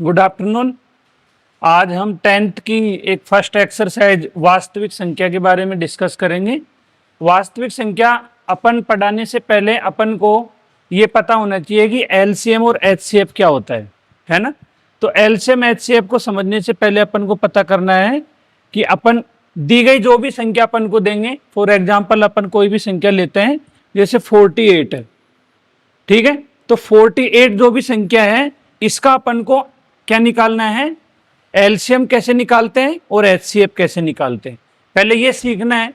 Good afternoon. आज हम 10th की एक फर्स्ट एक्सरसाइज वास्तविक संख्या के बारे में डिस्कस करेंगे। वास्तविक संख्या अपन पढ़ाने से पहले अपन को ये पता होना चाहिए कि एलसीएम और एचसीएफ क्या होता है ना। तो एलसीएम एचसीएफ को समझने से पहले अपन को पता करना है कि अपन दी गई जो भी संख्या अपन को देंगे, फॉर एग्जाम्पल अपन कोई भी संख्या लेते हैं जैसे 48 है, ठीक है। तो 48 जो भी संख्या है इसका अपन को क्या निकालना है, एलसीएम कैसे निकालते हैं और एचसीएफ कैसे निकालते हैं, पहले ये सीखना है।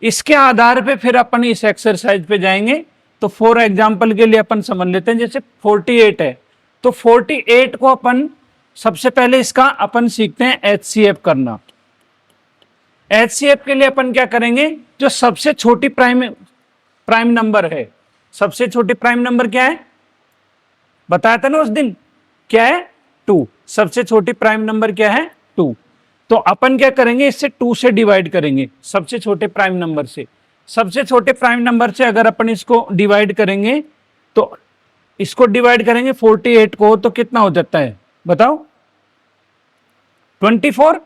इसके आधार पे फिर अपन इस एक्सरसाइज पे जाएंगे। तो फॉर एग्जांपल के लिए अपन समझ लेते हैं जैसे 48 है, तो 48 को अपन सबसे पहले इसका अपन सीखते हैं एचसीएफ करना। एचसीएफ के लिए अपन क्या करेंगे, जो सबसे छोटी प्राइम नंबर है, सबसे छोटी प्राइम नंबर क्या है बताया था ना उस दिन, क्या है 2। सबसे छोटी प्राइम नंबर क्या है 2। तो अपन क्या करेंगे, इससे 2 से डिवाइड करेंगे, सबसे छोटे प्राइम नंबर से। सबसे छोटे प्राइम नंबर से अगर अपन इसको डिवाइड करेंगे तो इसको डिवाइड करेंगे 48 को, तो कितना हो जाता है बताओ 24।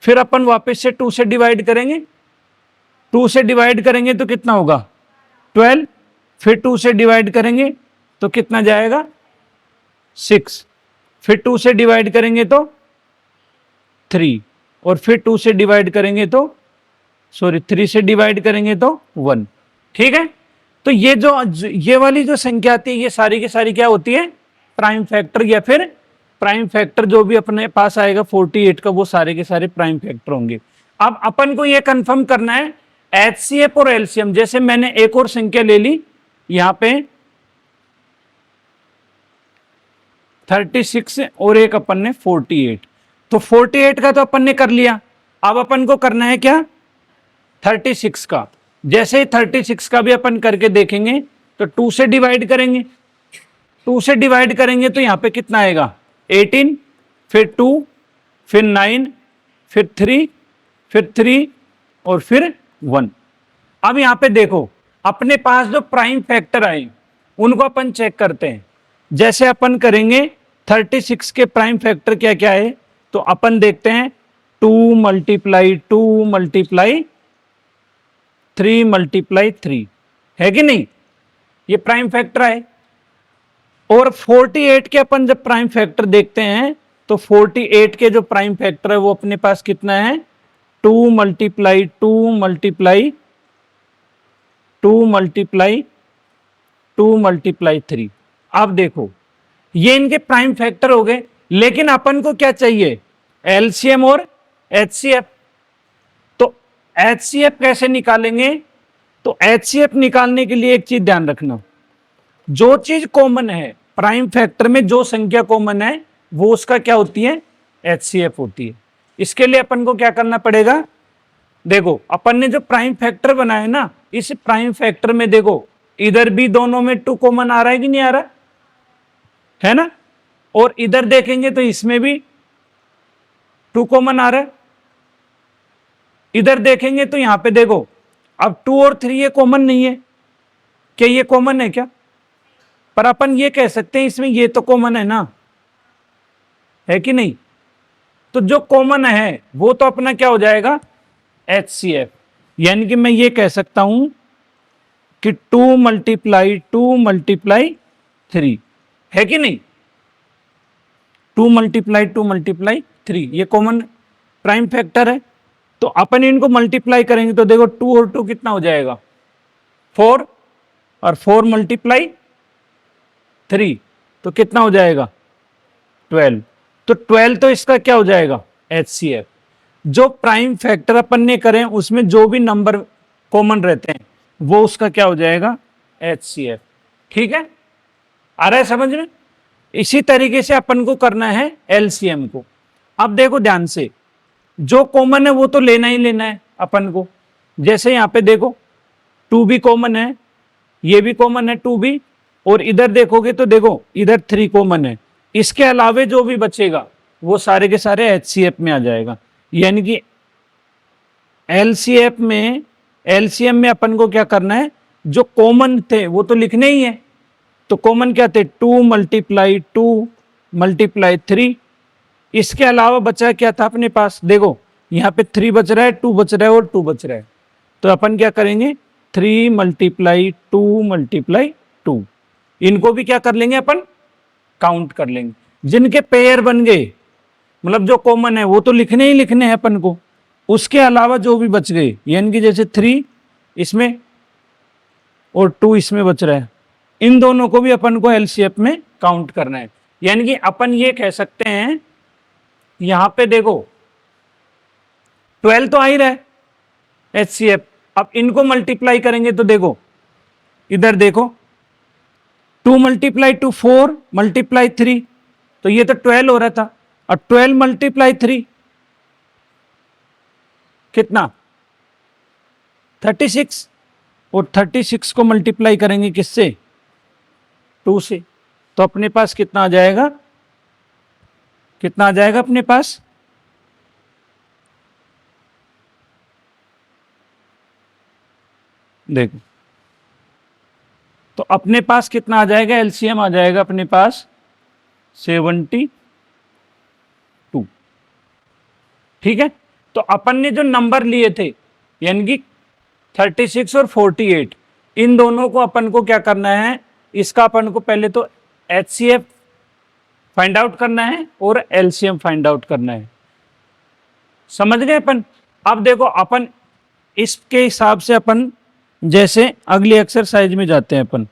फिर अपन वापस से 2 से डिवाइड करेंगे, 2 से डिवाइड करेंगे तो कितना होगा 12। फिर 2 से डिवाइड करेंगे तो कितना जाएगा 6। फिर 2 से डिवाइड करेंगे तो 3, और फिर 2 से डिवाइड करेंगे तो 3 से डिवाइड करेंगे तो 1। ठीक है। तो ये वाली जो संख्या आती है ये सारी की सारी क्या होती है, प्राइम फैक्टर, या फिर प्राइम फैक्टर जो भी अपने पास आएगा 48 का वो सारे के सारे प्राइम फैक्टर होंगे। अब अपन को ये कंफर्म करना है एचसीएफ और एलसीएम। जैसे मैंने एक और संख्या ले ली यहां पे 36 और एक अपन ने 48, तो 48 का तो अपन ने कर लिया। अब अपन को करना है क्या 36 का। जैसे ही 36 का भी अपन करके देखेंगे तो 2 से डिवाइड करेंगे, 2 से डिवाइड करेंगे तो यहां पे कितना आएगा 18, फिर 2, फिर 9, फिर 3, फिर 3 और फिर 1। अब यहां पे देखो अपने पास जो प्राइम फैक्टर आए उनको अपन चेक करते हैं। जैसे अपन करेंगे 36 के प्राइम फैक्टर क्या क्या है, तो अपन देखते हैं 2 मल्टीप्लाई 2 मल्टीप्लाई 3 मल्टीप्लाई 3 है कि नहीं, ये प्राइम फैक्टर है। और 48 के अपन जब प्राइम फैक्टर देखते हैं तो 48 के जो प्राइम फैक्टर है वो अपने पास कितना है 2 मल्टीप्लाई 2 मल्टीप्लाई 2 मल्टीप्लाई 2 मल्टीप्लाई 3। अब देखो ये इनके प्राइम फैक्टर हो गए, लेकिन अपन को क्या चाहिए एलसीएम और एचसीएफ। तो एचसीएफ कैसे निकालेंगे, तो एचसीएफ निकालने के लिए एक चीज ध्यान रखना, जो चीज कॉमन है प्राइम फैक्टर में, जो संख्या कॉमन है वो उसका क्या होती है एचसीएफ होती है। इसके लिए अपन को क्या करना पड़ेगा, देखो अपन ने जो प्राइम फैक्टर बनाया ना, इस प्राइम फैक्टर में देखो इधर भी दोनों में 2 कॉमन आ रहा है कि नहीं आ रहा है ना, और इधर देखेंगे तो इसमें भी 2 कॉमन आ रहा है। इधर देखेंगे तो यहां पे देखो अब 2 और 3 ये कॉमन नहीं है, क्या ये कॉमन है क्या, पर अपन ये कह सकते हैं इसमें ये तो कॉमन है ना, है कि नहीं। तो जो कॉमन है वो तो अपना क्या हो जाएगा एचसीएफ। यानी कि मैं ये कह सकता हूं कि 2 मल्टीप्लाई 2 मल्टीप्लाई 3 है कि नहीं, 2 मल्टीप्लाई 2 मल्टीप्लाई 3 ये कॉमन प्राइम फैक्टर है। तो अपन इनको मल्टीप्लाई करेंगे तो देखो 2 और 2 कितना हो जाएगा 4, और 4 मल्टीप्लाई 3 तो कितना हो जाएगा 12। तो 12 तो इसका क्या हो जाएगा एचसीएफ। जो प्राइम फैक्टर अपन ने करें उसमें जो भी नंबर कॉमन रहते हैं वो उसका क्या हो जाएगा एचसीएफ। ठीक है, आ रहा है समझ में। इसी तरीके से अपन को करना है एलसीएम को। अब देखो ध्यान से, जो कॉमन है वो तो लेना ही लेना है अपन को। जैसे यहां पे देखो 2 भी कॉमन है, ये भी कॉमन है 2 भी, और इधर देखोगे तो देखो इधर 3 कॉमन है। इसके अलावे जो भी बचेगा वो सारे के सारे एचसीएफ में आ जाएगा। यानी कि एलसीएम में अपन को क्या करना है, जो कॉमन थे वो तो लिखने ही है। तो कॉमन क्या थे 2 मल्टीप्लाई 2 मल्टीप्लाई 3। इसके अलावा बचा क्या था अपने पास, देखो यहाँ पे 3 बच रहा है, 2 बच रहा है और 2 बच रहा है। तो अपन क्या करेंगे, 3 मल्टीप्लाई 2 मल्टीप्लाई 2, इनको भी क्या कर लेंगे अपन, काउंट कर लेंगे। जिनके पेयर बन गए, मतलब जो कॉमन है वो तो लिखने ही लिखने हैं अपन को, उसके अलावा जो भी बच गए, यानी कि जैसे 3 इसमें और 2 इसमें बच रहा है, इन दोनों को भी अपन को एलसीएफ में काउंट करना है। यानी कि अपन ये कह सकते हैं, यहां पे देखो 12 तो आ ही रहा है एचसीएफ। अब इनको मल्टीप्लाई करेंगे तो देखो, इधर देखो 2 मल्टीप्लाई 2 4 मल्टीप्लाई 3, तो ये तो 12 हो रहा था। और 12 मल्टीप्लाई 3 कितना, 36, और 36 को मल्टीप्लाई करेंगे किससे, 2 से, तो अपने पास कितना आ जाएगा, कितना आ जाएगा अपने पास, देखो तो अपने पास कितना आ जाएगा, एलसीएम आ जाएगा अपने पास 72। ठीक है, तो अपन ने जो नंबर लिए थे यानी कि 36 और 48, इन दोनों को अपन को क्या करना है, इसका अपन को पहले तो एचसीएफ फाइंड आउट करना है और एलसीएम फाइंड आउट करना है। समझ गए अपन। अब देखो अपन इसके हिसाब से अपन जैसे अगली एक्सरसाइज में जाते हैं अपन।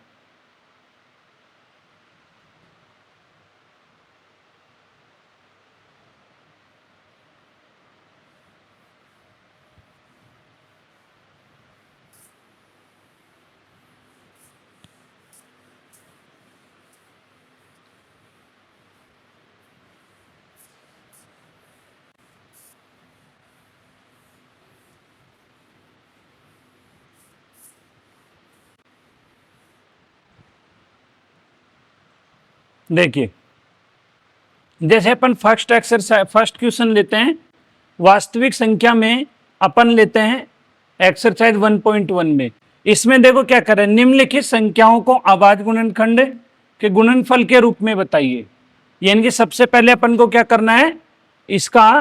देखिए जैसे अपन फर्स्ट एक्सरसाइज, फर्स्ट क्वेश्चन लेते हैं, वास्तविक संख्या में अपन लेते हैं एक्सरसाइज 1.1 में। इसमें देखो क्या करें, निम्नलिखित संख्याओं को अभाज्य गुणनखंड के गुणनफल के रूप में बताइए। यानी कि सबसे पहले अपन को क्या करना है, इसका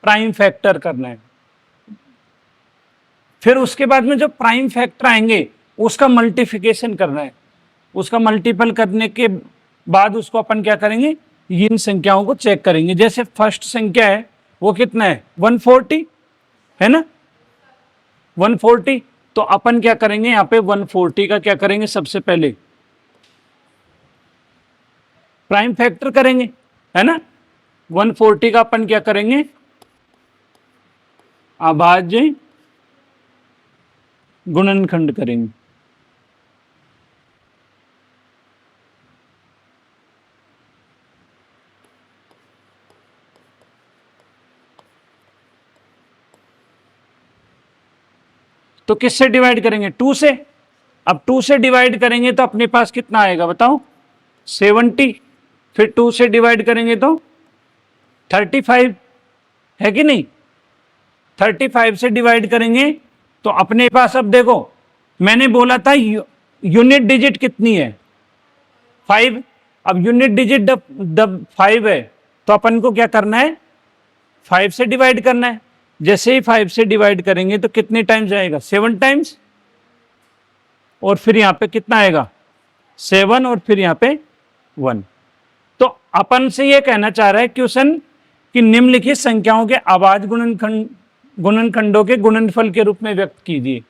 प्राइम फैक्टर करना है, फिर उसके बाद में जो प्राइम फैक्टर आएंगे उसका मल्टीप्लिकेशन करना है, उसका मल्टीपल करने के बाद उसको अपन क्या करेंगे, इन संख्याओं को चेक करेंगे। जैसे फर्स्ट संख्या है वो कितना है, 140 है ना, 140, तो अपन क्या करेंगे यहाँ पे 140 का क्या करेंगे, सबसे पहले प्राइम फैक्टर करेंगे, है ना। 140 का अपन क्या करेंगे, अभाज्य गुणनखंड करेंगे। तो किससे डिवाइड करेंगे, 2 से। अब 2 से डिवाइड करेंगे तो अपने पास कितना आएगा बताओ, 70, फिर 2 से डिवाइड करेंगे तो 35 है कि नहीं, 35 से डिवाइड करेंगे तो अपने पास, अब देखो मैंने बोला था यूनिट डिजिट कितनी है, 5। अब यूनिट डिजिट जब 5 है तो अपन को क्या करना है, 5 से डिवाइड करना है। जैसे ही 5 से डिवाइड करेंगे तो कितने टाइम्स आएगा, 7 टाइम्स, और फिर यहाँ पे कितना आएगा, 7, और फिर यहाँ पे 1। तो अपन से ये कहना चाह रहा है क्वेश्चन कि निम्नलिखित संख्याओं के अभाज्य गुणनखंडों के गुणनफल के रूप में व्यक्त कीजिए।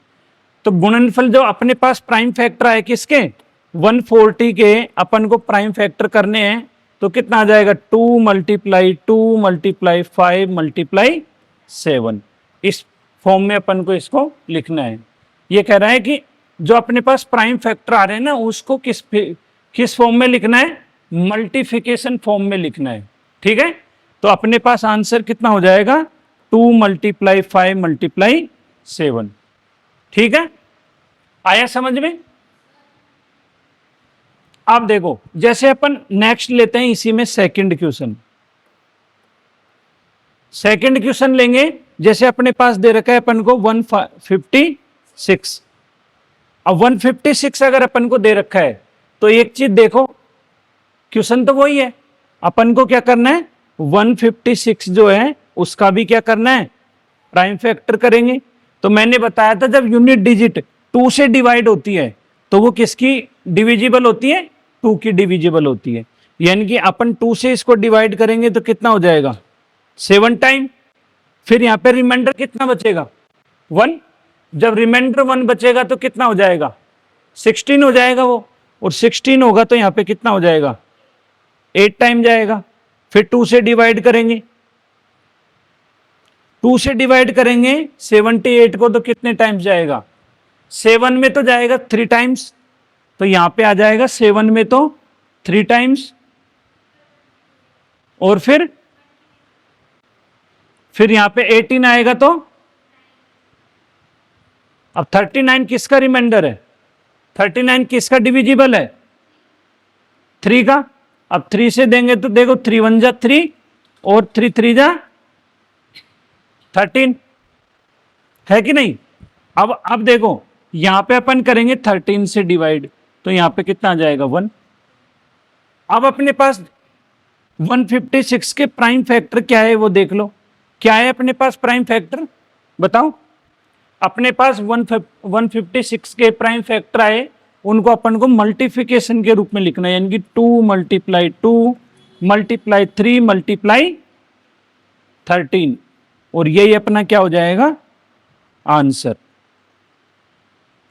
तो गुणनफल जो अपने पास प्राइम फैक्टर है किसके, 140 के अपन को प्राइम फैक्टर करने हैं, तो कितना आ जाएगा, 2 मल्टीप्लाई 2 मल्टीप्लाई 5 मल्टीप्लाई 7। इस फॉर्म में अपन को इसको लिखना है। ये कह रहा है कि जो अपने पास प्राइम फैक्टर आ रहे हैं ना, उसको किस फॉर्म में लिखना है, मल्टीप्लिकेशन फॉर्म में लिखना है। ठीक है, तो अपने पास आंसर कितना हो जाएगा, 2 मल्टीप्लाई 5 मल्टीप्लाई 7। ठीक है, आया समझ में। अब देखो जैसे अपन नेक्स्ट लेते हैं, इसी में सेकंड क्वेश्चन। सेकंड क्वेश्चन लेंगे, जैसे अपने पास दे रखा है अपन को 156। अब 156 अगर अपन को दे रखा है तो एक चीज देखो, क्वेश्चन तो वही है, अपन को क्या करना है, 156 जो है उसका भी क्या करना है, प्राइम फैक्टर करेंगे। तो मैंने बताया था जब यूनिट डिजिट 2 से डिवाइड होती है तो वो किसकी डिविजिबल होती है, 2 की डिविजिबल होती है। यानी कि अपन 2 से इसको डिवाइड करेंगे तो कितना हो जाएगा, 7 टाइम। फिर यहाँ पे रिमाइंडर कितना बचेगा, 1। जब रिमाइंडर 1 बचेगा तो कितना हो जाएगा, 16 हो जाएगा वो। और 16 होगा तो यहाँ पे कितना हो जाएगा, 8 टाइम जाएगा। फिर 2 से डिवाइड करेंगे, 2 से डिवाइड करेंगे 78 को तो कितने टाइम्स जाएगा, 7 में तो जाएगा 3 टाइम्स। तो यहां पे आ जाएगा 7 में तो 3 टाइम्स। और फिर यहां पे 18 आएगा तो अब 39 किसका रिमाइंडर है, 39 किसका डिविजिबल है, 3 का। अब 3 से देंगे तो देखो 3 1 जा 3 और 3 3 जा 13, है कि नहीं। अब देखो यहां पे अपन करेंगे 13 से डिवाइड तो यहां पे कितना आ जाएगा, 1। अब अपने पास 156 के प्राइम फैक्टर क्या है वो देख लो, क्या है अपने पास प्राइम फैक्टर बताओ। अपने पास 156 के प्राइम फैक्टर आए, उनको अपन को मल्टीप्लिकेशन के रूप में लिखना है, यानी कि 2 × 2 × 3 × 13, और यही अपना क्या हो जाएगा आंसर,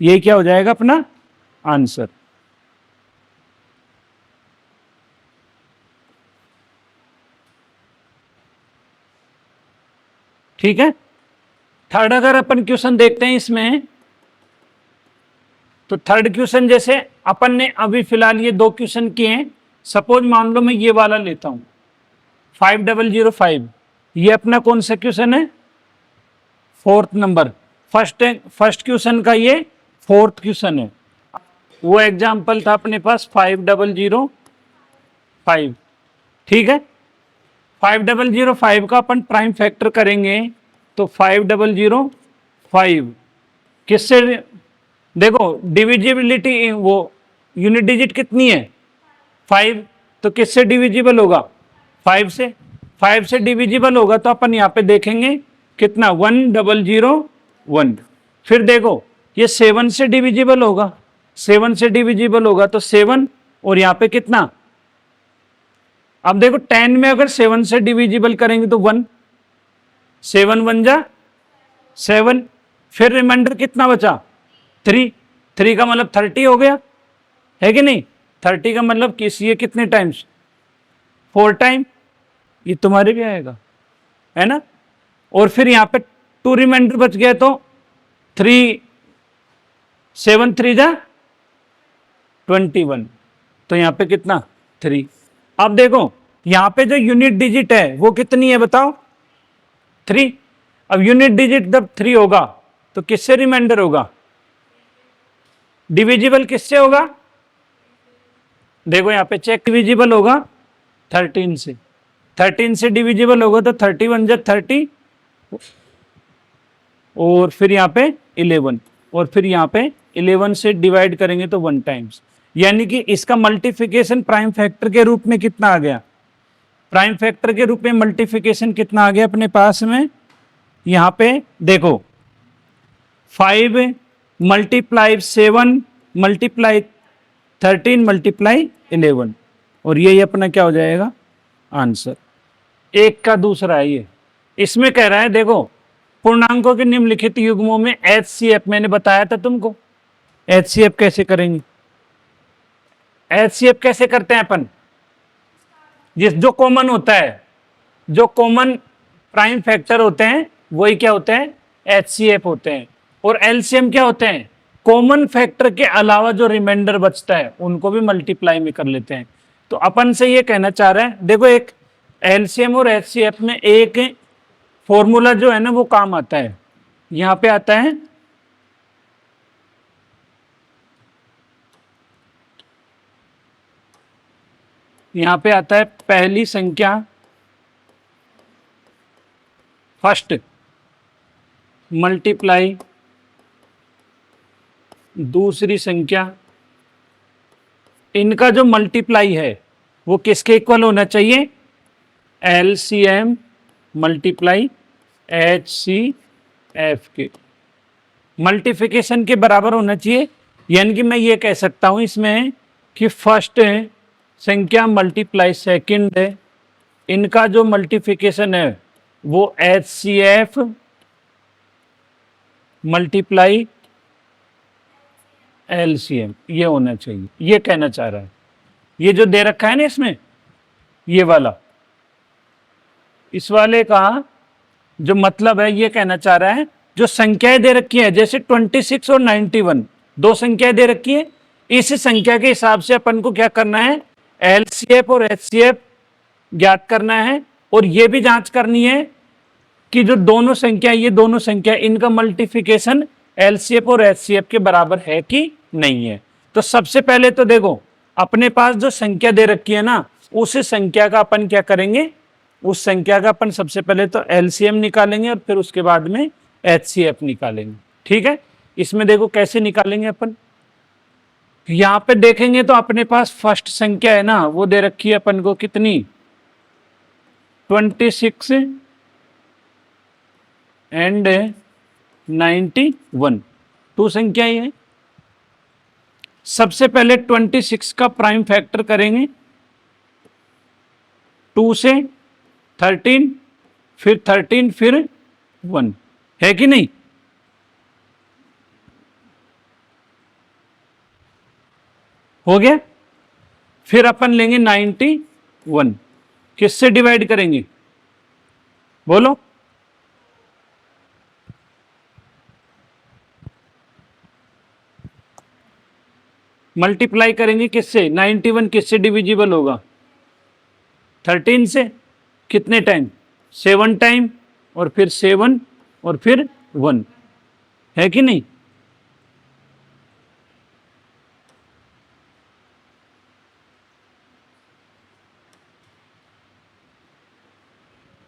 यही क्या हो जाएगा अपना आंसर। ठीक है। थर्ड अगर अपन क्वेश्चन देखते हैं इसमें, तो थर्ड क्वेश्चन जैसे अपन ने अभी फिलहाल ये 2 क्वेश्चन किए हैं, सपोज मान लो मैं ये वाला लेता हूं 5005, ये अपना कौन सा क्वेश्चन है, 4th नंबर। फर्स्ट क्वेश्चन का ये 4th क्वेश्चन है। वो एग्जाम्पल था अपने पास 5005, ठीक है। 5005 का अपन प्राइम फैक्टर करेंगे तो 5005 किससे, देखो डिविजिबिलिटी वो यूनिट डिजिट कितनी है 5, तो किससे डिविजिबल होगा 5 से। 5 से डिविजिबल होगा तो अपन यहाँ पे देखेंगे कितना 1001। फिर देखो ये 7 से डिविजिबल होगा, 7 से डिविजिबल होगा तो 7, और यहाँ पे कितना, अब देखो 10 में अगर 7 से डिविजिबल करेंगे तो 1, 7 1 जा 7। फिर रिमाइंडर कितना बचा 3, 3 का मतलब 30 हो गया, है कि नहीं। 30 का मतलब ये कितने टाइम्स, 4 टाइम, ये तुम्हारे भी आएगा, है ना। और फिर यहाँ पे 2 रिमाइंडर बच गया तो 3 7 3 जा 21, तो यहाँ पे कितना 3। अब देखो यहाँ पे जो यूनिट डिजिट है वो कितनी है बताओ 3। अब यूनिट डिजिट जब 3 होगा तो किससे रिमाइंडर होगा, डिविजिबल किससे होगा, देखो यहाँ पे चेक, डिविजिबल होगा 13 से, 13 से डिविजिबल होगा तो 31 जा 30, और फिर यहाँ पे 11, और फिर यहाँ पे 11 से डिवाइड करेंगे तो 1 टाइम्स। यानी कि इसका मल्टीप्लिकेशन प्राइम फैक्टर के रूप में कितना आ गया, प्राइम फैक्टर के रूप में मल्टीप्लिकेशन कितना आ गया अपने पास में, यहाँ पे देखो 5 × 7 × 13 × 11, और यही अपना क्या हो जाएगा आंसर। एक का दूसरा है ये। इसमें कह रहा है देखो पूर्णांकों के निम्नलिखित युग्मों में HCF, मैंने बताया था तुमको HCF कैसे करेंगे। HCF कैसे करते हैं अपन, जो कॉमन होता है, जो कॉमन प्राइम फैक्टर होते हैं वही क्या होते हैं HCF होते हैं। और LCM क्या होते हैं, कॉमन फैक्टर के अलावा जो रिमाइंडर बचता है उनको भी मल्टीप्लाई में कर लेते हैं। तो अपन से ये कहना चाह रहा है, देखो एक LCM और HCF में एक फॉर्मूला जो है ना वो काम आता है, यहां पे आता है पहली संख्या फर्स्ट मल्टीप्लाई दूसरी संख्या, इनका जो मल्टीप्लाई है वो किसके इक्वल होना चाहिए, LCM मल्टीप्लाई HCF के मल्टीप्लिकेशन के बराबर होना चाहिए। यानी कि मैं ये कह सकता हूं इसमें कि फर्स्ट संख्या मल्टीप्लाई सेकंड है, इनका जो मल्टीप्लिकेशन है वो HCF मल्टीप्लाई LCM ये होना चाहिए, ये कहना चाह रहा है। ये जो दे रखा है ना इसमें, ये वाला, इस वाले का जो मतलब है ये कहना चाह रहा है, जो संख्याएं दे रखी है जैसे 26 और 91 दो संख्याएं दे रखी है, इस संख्या के हिसाब से अपन को क्या करना है, LCF और HCF ज्ञात करना है। और ये भी जांच करनी है कि जो दोनों संख्या, ये दोनों संख्या, इनका मल्टीप्लिकेशन LCF और HCF के बराबर है कि नहीं है। तो सबसे पहले तो देखो अपने पास जो संख्या दे रखी है ना, उस संख्या का अपन क्या करेंगे, उस संख्या का अपन सबसे पहले तो LCM निकालेंगे और फिर उसके बाद में HCF निकालेंगे। ठीक है, इसमें देखो कैसे निकालेंगे अपन, यहां पे देखेंगे तो अपने पास फर्स्ट संख्या है ना, वो दे रखी है अपन को कितनी, 26 एंड 91, टू संख्या ही है। सबसे पहले 26 का प्राइम फैक्टर करेंगे, 2 से 13, फिर 13, फिर 1, है कि नहीं। हो गया। फिर अपन लेंगे 91, किससे डिवाइड करेंगे बोलो, मल्टीप्लाई करेंगे किससे, 91 किससे डिविजिबल होगा, 13 से, कितने टाइम, 7 टाइम, और फिर 7 और फिर 1, है कि नहीं।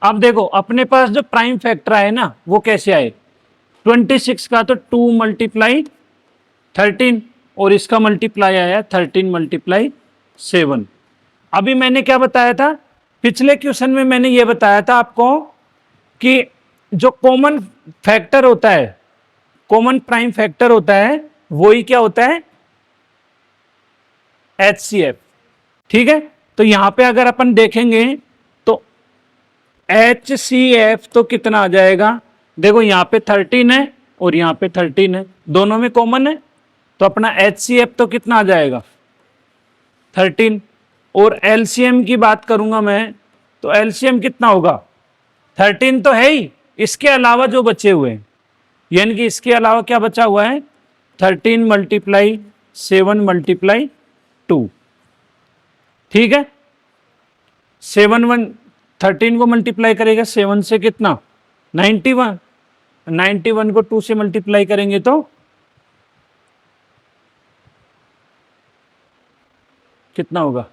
अब देखो अपने पास जो प्राइम फैक्टर आए ना वो कैसे आए, 26 का तो 2 मल्टीप्लाई 13 और इसका मल्टीप्लाई आया 13 मल्टीप्लाई 7। अभी मैंने क्या बताया था, पिछले क्वेश्चन में मैंने ये बताया था आपको कि जो कॉमन फैक्टर होता है, कॉमन प्राइम फैक्टर होता है, वही क्या होता है, HCF। ठीक है, तो यहां पे अगर अपन देखेंगे तो HCF तो कितना आ जाएगा, देखो यहां पे 13 है और यहां पे 13 है, दोनों में कॉमन है, तो अपना HCF तो कितना आ जाएगा 13। और LCM की बात करूंगा मैं तो LCM कितना होगा, 13 तो है ही, इसके अलावा जो बचे हुए हैं, यानी कि इसके अलावा क्या बचा हुआ है, 13 मल्टीप्लाई 7 मल्टीप्लाई 2। ठीक है, 13 को मल्टीप्लाई करेगा 7 से कितना 91, 91 को 2 से मल्टीप्लाई करेंगे तो कितना होगा,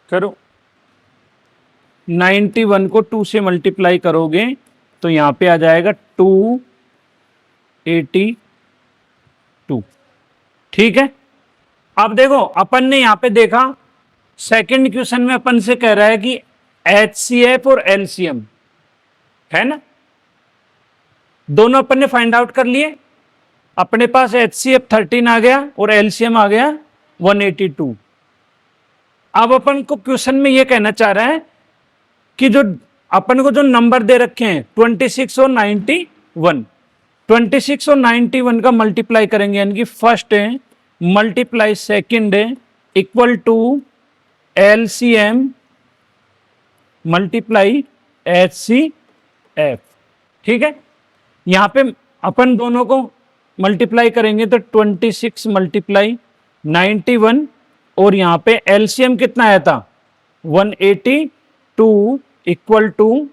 करो, 91 को 2 से मल्टीप्लाई करोगे तो यहां पे आ जाएगा 282। ठीक है, अब देखो अपन ने यहां पे देखा सेकंड क्वेश्चन में अपन से कह रहा है कि HCF और LCM है ना, दोनों अपन ने फाइंड आउट कर लिए। अपने पास HCF 13 आ गया और LCM आ गया 182। अब अपन को क्वेश्चन में ये कहना चाह रहा है कि जो अपन को जो नंबर दे रखे हैं 26 और 91, 26 और 91 का मल्टीप्लाई करेंगे, यानी कि फर्स्ट है मल्टीप्लाई सेकंड है equal to LCM multiply HCF। ठीक है, यहां पे अपन दोनों को मल्टीप्लाई करेंगे तो 26 मल्टीप्लाई 91 और यहां पे LCM कितना आया था 182 इक्वल टू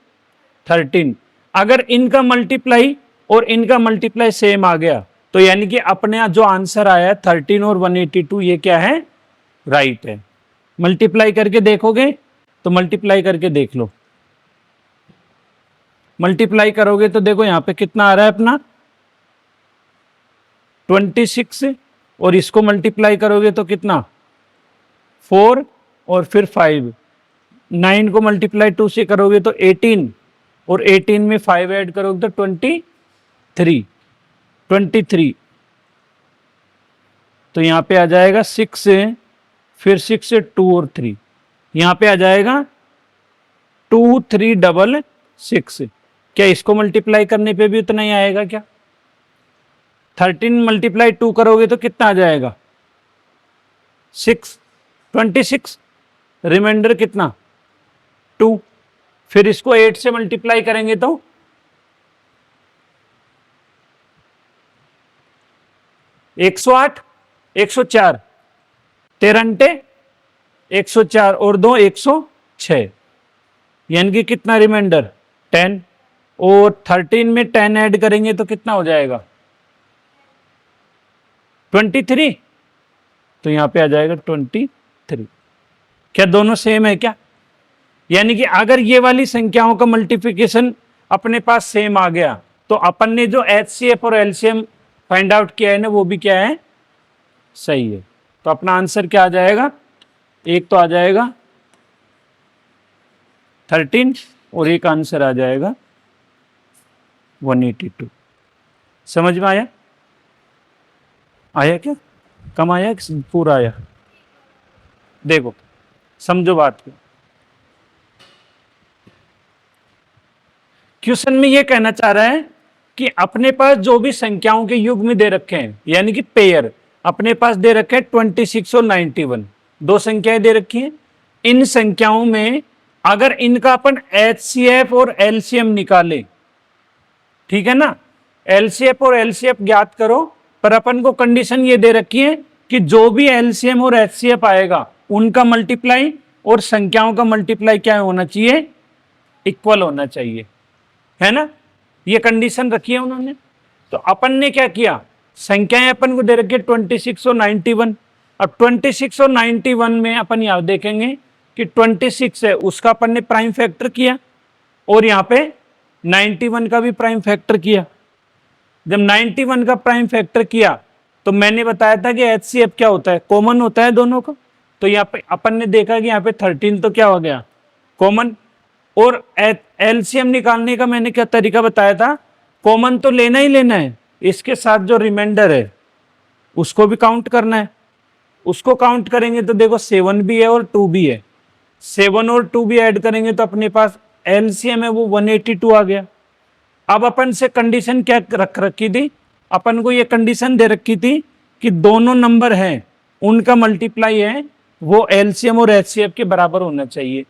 13। अगर इनका मल्टीप्लाई और इनका मल्टीप्लाई सेम आ गया तो यानी कि अपने जो आंसर आया 13 और 182 ये क्या है, राइट है। मल्टीप्लाई करके देखोगे तो मल्टीप्लाई करके देख लो, मल्टीप्लाई करोगे तो देखो यहां पे कितना आ रहा है अपना 26 और इसको मल्टीप्लाई करोगे तो कितना 4 और फिर 5, 9 को मल्टीप्लाई 2 से करोगे तो 18 और 18 में 5 ऐड करोगे तो 23। तो यहाँ पे आ जाएगा 6 से, फिर 6 से 2 और 3, यहाँ पे आ जाएगा 2366। क्या इसको मल्टीप्लाई करने पे भी उतना ही आएगा क्या? 13 मल्टीप्लाई 2 करोगे तो कितना आ जाएगा 26, रिमाइंडर कितना 2। फिर इसको 8 से मल्टीप्लाई करेंगे तो 108, 104, 13 104 और 2 106, यानी कि कितना रिमाइंडर 10, और 13 में 10 ऐड करेंगे तो कितना हो जाएगा 23। तो यहां पे आ जाएगा 23। क्या दोनों सेम है क्या? यानी कि अगर ये वाली संख्याओं का मल्टीप्लिकेशन अपने पास सेम आ गया तो अपन ने जो HCF और LCM फाइंड आउट किया है ना, वो भी क्या है, सही है। तो अपना आंसर क्या आ जाएगा, एक तो आ जाएगा 13 और एक आंसर आ जाएगा 182। समझ में आया? आया क्या? कम आया कि पूरा आया? देखो समझो बात को। क्वेश्चन में ये कहना चाह रहा है कि अपने पास जो भी संख्याओं के युग्म दे रखे हैं, यानी कि पेयर अपने पास दे रखे हैं 26 और 91, दो संख्याएं दे रखी हैं। इन संख्याओं में अगर इनका अपन HCF और LCM निकाले, ठीक है ना, LCF और LCF ज्ञात करो, पर अपन को कंडीशन ये दे रखी है कि जो भी LCM और HCF आएगा उनका मल्टीप्लाई और संख्याओं का मल्टीप्लाई क्या होना चाहिए, इक्वल होना चाहिए, है ना। ये कंडीशन रखी है उन्होंने। तो अपन ने क्या किया, संख्याएं अपन को दे रखी है 26 और 91। अब 26 और 91 में अपन यहां देखेंगे कि 26 है उसका अपन ने प्राइम फैक्टर किया और यहाँ पे 91 का भी प्राइम फैक्टर किया। जब 91 का प्राइम फैक्टर किया तो मैंने बताया था कि HCF क्या होता है, कॉमन होता है दोनों का। तो यहाँ पे अपन ने देखा कि यहाँ पे 13 तो क्या हो गया, कॉमन। और LCM निकालने का मैंने क्या तरीका बताया था, कॉमन तो लेना ही लेना है, इसके साथ जो रिमाइंडर है उसको भी काउंट करना है। उसको काउंट करेंगे तो देखो 7 भी है और 2 भी है, 7 और 2 भी ऐड करेंगे तो अपने पास LCM है वो 182 आ गया। अब अपन से कंडीशन क्या रख रखी थी, अपन को ये कंडीशन दे रखी थी कि दोनों नंबर हैं उनका मल्टीप्लाई है वो LCM और HCF के बराबर होना चाहिए।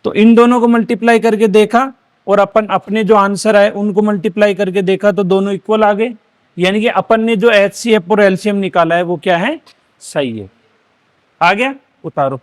तो इन दोनों को मल्टीप्लाई करके देखा और अपन अपने जो आंसर आए उनको मल्टीप्लाई करके देखा तो दोनों इक्वल आ गए, यानी कि अपन ने जो HCF और LCM निकाला है वो क्या है, सही है। आ गया, उतारो।